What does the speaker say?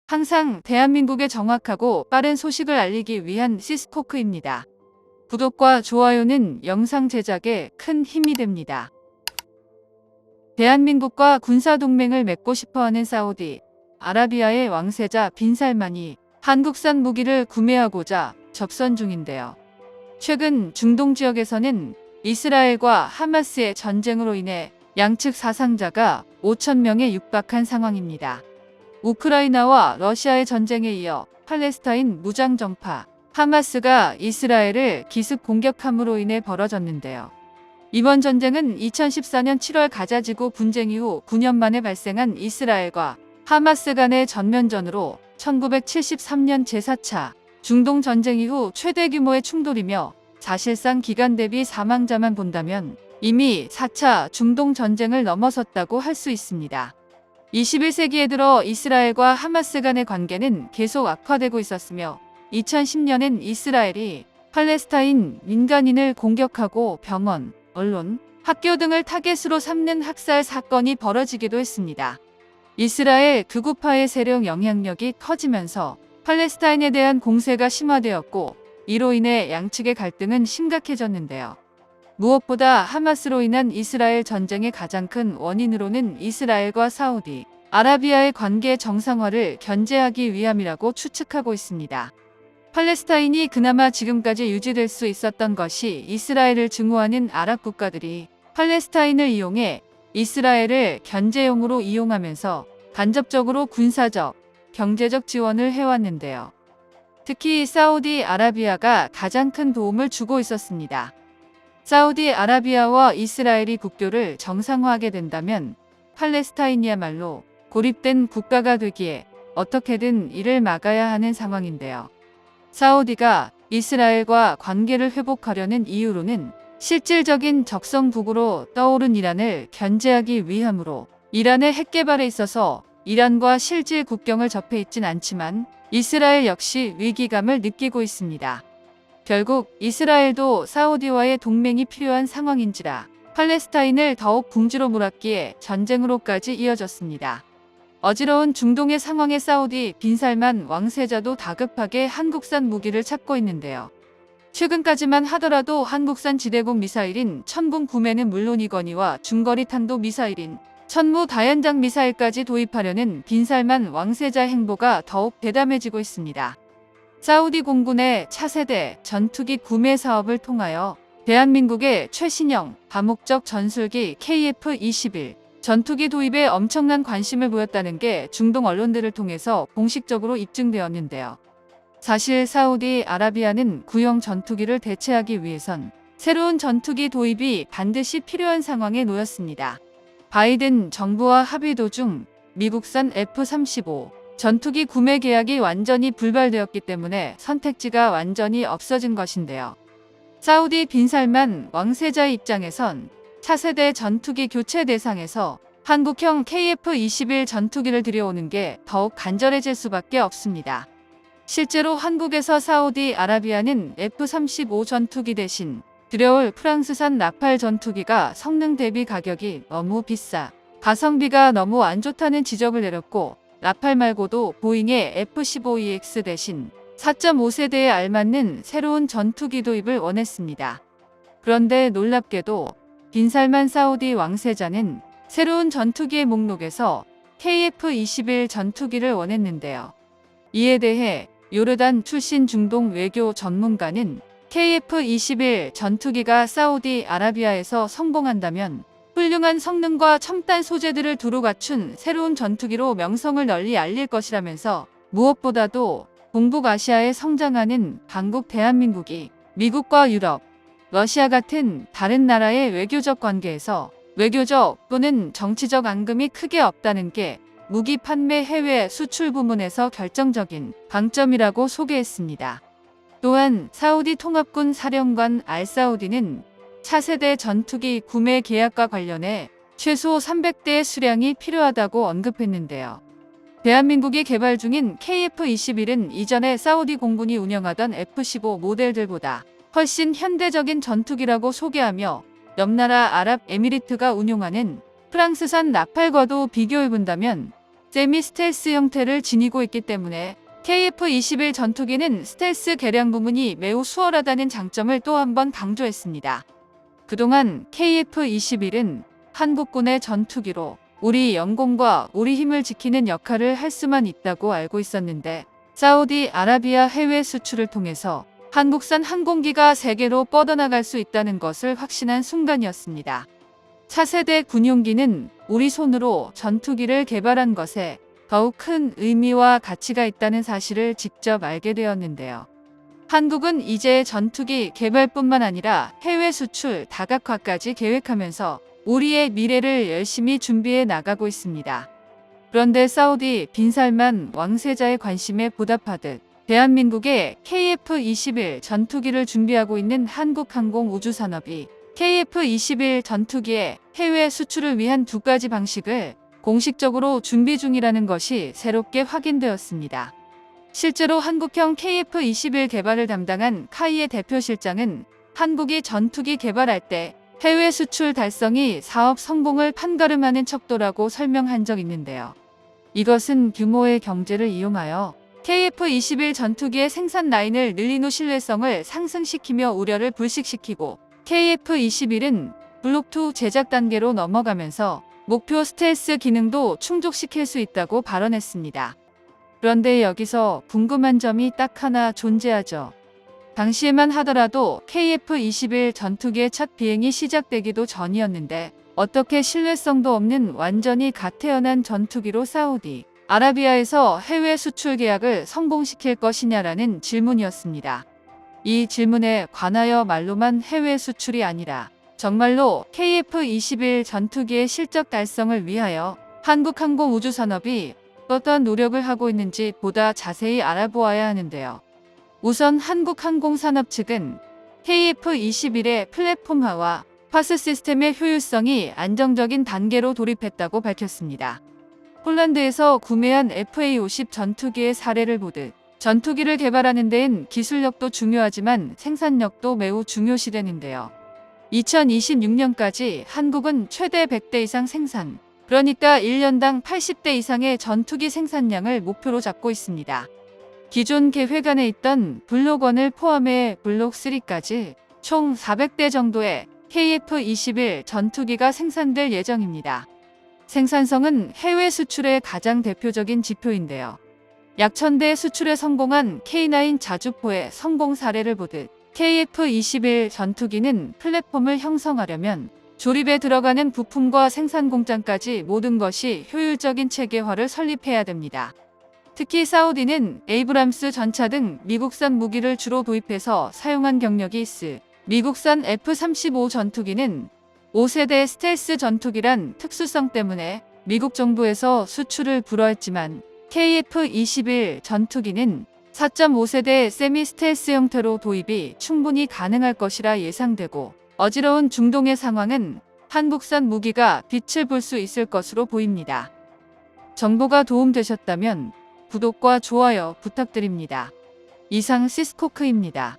항상 대한민국에 정확하고 빠른 소식을 알리기 위한 시스코크입니다. 구독과 좋아요는 영상 제작에 큰 힘이 됩니다. 대한민국과 군사동맹을 맺고 싶어하는 사우디 아라비아의 왕세자 빈살만이 한국산 무기를 구매하고자 접선 중인데요. 최근 중동 지역에서는 이스라엘과 하마스의 전쟁으로 인해 양측 사상자가 5,000명에 육박한 상황입니다. 우크라이나와 러시아의 전쟁에 이어 팔레스타인 무장정파 하마스가 이스라엘을 기습 공격함으로 인해 벌어졌는데요. 이번 전쟁은 2014년 7월 가자지구 분쟁 이후 9년 만에 발생한 이스라엘과 하마스 간의 전면전으로 1973년 제4차 중동 전쟁 이후 최대 규모의 충돌이며 사실상 기간 대비 사망자만 본다면 이미 4차 중동 전쟁을 넘어섰다고 할 수 있습니다. 21세기에 들어 이스라엘과 하마스 간의 관계는 계속 악화되고 있었으며 2010년엔 이스라엘이 팔레스타인 민간인을 공격하고 병원, 언론, 학교 등을 타겟으로 삼는 학살 사건이 벌어지기도 했습니다. 이스라엘 극우파의 세력 영향력이 커지면서 팔레스타인에 대한 공세가 심화되었고 이로 인해 양측의 갈등은 심각해졌는데요. 무엇보다 하마스로 인한 이스라엘 전쟁의 가장 큰 원인으로는 이스라엘과 사우디 아라비아의 관계 정상화를 견제하기 위함이라고 추측하고 있습니다. 팔레스타인이 그나마 지금까지 유지될 수 있었던 것이 이스라엘을 증오하는 아랍 국가들이 팔레스타인을 이용해 이스라엘을 견제용으로 이용하면서 간접적으로 군사적, 경제적 지원을 해왔는데요. 특히 사우디 아라비아가 가장 큰 도움을 주고 있었습니다. 사우디 아라비아와 이스라엘이 국교를 정상화하게 된다면 팔레스타인이야말로 고립된 국가가 되기에 어떻게든 이를 막아야 하는 상황인데요. 사우디가 이스라엘과 관계를 회복하려는 이유로는 실질적인 적성국으로 떠오른 이란을 견제하기 위함으로 이란의 핵 개발에 있어서 이란과 실질 국경을 접해 있진 않지만 이스라엘 역시 위기감을 느끼고 있습니다. 결국 이스라엘도 사우디와의 동맹이 필요한 상황인지라 팔레스타인을 더욱 궁지로 몰았기에 전쟁으로까지 이어졌습니다. 어지러운 중동의 상황에 사우디 빈살만 왕세자도 다급하게 한국산 무기를 찾고 있는데요. 최근까지만 하더라도 한국산 지대공 미사일인 천궁 구매는 물론이거니와 중거리 탄도 미사일인 천무 다연장 미사일까지 도입하려는 빈살만 왕세자 행보가 더욱 대담해지고 있습니다. 사우디 공군의 차세대 전투기 구매 사업을 통하여 대한민국의 최신형 다목적 전술기 KF-21 전투기 도입에 엄청난 관심을 보였다는 게 중동 언론들을 통해서 공식적으로 입증되었는데요. 사실 사우디 아라비아는 구형 전투기를 대체하기 위해선 새로운 전투기 도입이 반드시 필요한 상황에 놓였습니다. 바이든 정부와 합의 도중 미국산 F-35 전투기 구매 계약이 완전히 불발되었기 때문에 선택지가 완전히 없어진 것인데요. 사우디 빈살만 왕세자의 입장에선 차세대 전투기 교체 대상에서 한국형 KF-21 전투기를 들여오는 게 더욱 간절해질 수밖에 없습니다. 실제로 한국에서 사우디 아라비아는 F-35 전투기 대신 들여올 프랑스산 라팔 전투기가 성능 대비 가격이 너무 비싸 가성비가 너무 안 좋다는 지적을 내렸고 라팔 말고도 보잉의 F-15EX 대신 4.5세대에 알맞는 새로운 전투기 도입을 원했습니다. 그런데 놀랍게도 빈살만 사우디 왕세자는 새로운 전투기의 목록에서 KF-21 전투기를 원했는데요. 이에 대해 요르단 출신 중동 외교 전문가는 KF-21 전투기가 사우디 아라비아에서 성공한다면 훌륭한 성능과 첨단 소재들을 두루 갖춘 새로운 전투기로 명성을 널리 알릴 것이라면서 무엇보다도 동북아시아에 성장하는 강국 대한민국이 미국과 유럽, 러시아 같은 다른 나라의 외교적 관계에서 외교적 또는 정치적 앙금이 크게 없다는 게 무기 판매 해외 수출 부문에서 결정적인 강점이라고 소개했습니다. 또한 사우디 통합군 사령관 알사우디는 차세대 전투기 구매 계약과 관련해 최소 300대의 수량이 필요하다고 언급했는데요. 대한민국이 개발 중인 KF-21은 이전에 사우디 공군이 운영하던 F-15 모델들보다 훨씬 현대적인 전투기라고 소개하며 옆나라 아랍에미리트가 운용하는 프랑스산 라팔과도 비교해본다면 세미 스텔스 형태를 지니고 있기 때문에 KF-21 전투기는 스텔스 개량 부분이 매우 수월하다는 장점을 또 한 번 강조했습니다. 그동안 KF-21은 한국군의 전투기로 우리 영공과 우리 힘을 지키는 역할을 할 수만 있다고 알고 있었는데 사우디아라비아 해외 수출을 통해서 한국산 항공기가 세계로 뻗어나갈 수 있다는 것을 확신한 순간이었습니다. 차세대 군용기는 우리 손으로 전투기를 개발한 것에 더욱 큰 의미와 가치가 있다는 사실을 직접 알게 되었는데요. 한국은 이제 전투기 개발뿐만 아니라 해외 수출 다각화까지 계획하면서 우리의 미래를 열심히 준비해 나가고 있습니다. 그런데 사우디 빈살만 왕세자의 관심에 보답하듯 대한민국의 KF-21 전투기를 준비하고 있는 한국항공우주산업이 KF-21 전투기의 해외 수출을 위한 두 가지 방식을 공식적으로 준비 중이라는 것이 새롭게 확인되었습니다. 실제로 한국형 KF-21 개발을 담당한 카이의 대표실장은 한국이 전투기 개발할 때 해외 수출 달성이 사업 성공을 판가름하는 척도라고 설명한 적 있는데요. 이것은 규모의 경제를 이용하여 KF-21 전투기의 생산 라인을 늘린 후 신뢰성을 상승시키며 우려를 불식시키고 KF-21은 블록2 제작 단계로 넘어가면서 목표 스텔스 기능도 충족시킬 수 있다고 발언했습니다. 그런데 여기서 궁금한 점이 딱 하나 존재하죠. 당시에만 하더라도 KF-21 전투기의 첫 비행이 시작되기도 전이었는데 어떻게 신뢰성도 없는 완전히 갓 태어난 전투기로 사우디 아라비아에서 해외 수출 계약을 성공시킬 것이냐라는 질문이었습니다. 이 질문에 관하여 말로만 해외 수출이 아니라 정말로 KF-21 전투기의 실적 달성을 위하여 한국항공우주산업이 어떤 노력을 하고 있는지 보다 자세히 알아보아야 하는데요. 우선 한국항공산업 측은 KF-21의 플랫폼화와 파스 시스템의 효율성이 안정적인 단계로 돌입했다고 밝혔습니다. 폴란드에서 구매한 FA-50 전투기의 사례를 보듯 전투기를 개발하는 데엔 기술력도 중요하지만 생산력도 매우 중요시되는데요. 2026년까지 한국은 최대 100대 이상 생산, 그러니까 1년당 80대 이상의 전투기 생산량을 목표로 잡고 있습니다. 기존 계획 안에 있던 블록 1을 포함해 블록 3까지 총 400대 정도의 KF-21 전투기가 생산될 예정입니다. 생산성은 해외 수출의 가장 대표적인 지표인데요. 약 1000대 수출에 성공한 K9 자주포의 성공 사례를 보듯 KF-21 전투기는 플랫폼을 형성하려면 조립에 들어가는 부품과 생산 공장까지 모든 것이 효율적인 체계화를 설립해야 됩니다. 특히 사우디는 에이브람스 전차 등 미국산 무기를 주로 도입해서 사용한 경력이 있으 미국산 F-35 전투기는 5세대 스텔스 전투기란 특수성 때문에 미국 정부에서 수출을 불허했지만 KF-21 전투기는 4.5세대 세미 스텔스 형태로 도입이 충분히 가능할 것이라 예상되고 어지러운 중동의 상황은 한국산 무기가 빛을 볼 수 있을 것으로 보입니다. 정보가 도움되셨다면 구독과 좋아요 부탁드립니다. 이상 시스코크입니다.